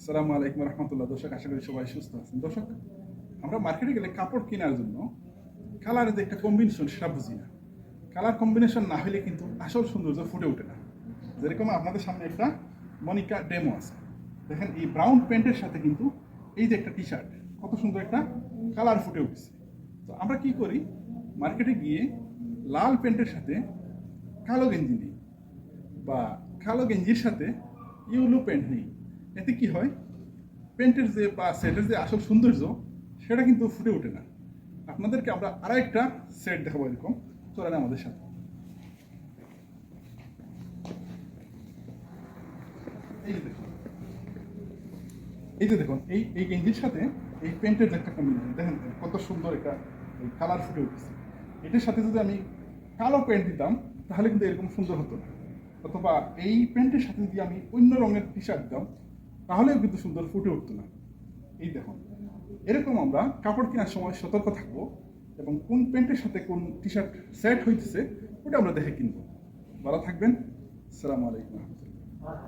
আসসালামু আলাইকুম রহমতুল্লাহ। দর্শক, আশা করি সবাই সুস্থ আছেন। দর্শক, আমরা মার্কেটে গেলে কাপড় কেনার জন্য কালারের যে একটা কম্বিনেশন সেটা বুঝি না। কালার কম্বিনেশন না হলে কিন্তু আসল সৌন্দর্য ফুটে ওঠে না। যেরকম আপনাদের সামনে একটা মনিকা ডেমো আছে, দেখেন এই ব্রাউন প্যান্টের সাথে কিন্তু এই যে একটা টি শার্ট, কত সুন্দর একটা কালার ফুটে উঠেছে। তো আমরা কি করি, মার্কেটে গিয়ে লাল প্যান্টের সাথে কালো গেঞ্জি নিই, বা কালো গেঞ্জির সাথে ইউলো প্যান্ট নেই। এতে কি হয়, প্যান্টের যে বা সেটের যে আসল সৌন্দর্য সেটা কিন্তু ফুটে ওঠে না। আপনাদেরকে আমরা আরেকটা সেট দেখাবো, এরকম চলেন আমাদের সাথে। এই যে দেখুন, এই এই গেঞ্জির সাথে এই প্যান্টের যে একটা কম্বিনেশন, দেখেন কত সুন্দর একটা কালার ফুটে উঠেছে। এটার সাথে যদি আমি কালো প্যান্ট দিতাম তাহলে কিন্তু এরকম সুন্দর হতো না। অথবা এই প্যান্টের সাথে যদি আমি অন্য রঙের টি শার্ট দিতাম তাহলেও কিন্তু সুন্দর ফুটে উঠতো না। এই দেখুন, এরকম আমরা কাপড় কেনার সময় সতর্ক থাকবো এবং কোন প্যান্টের সাথে কোন টি শার্ট সেট হইতেছে ওটা আমরা দেখে কিনবো। ভালো থাকবেন। আসসালামু আলাইকুম রহমতুল্লাহ।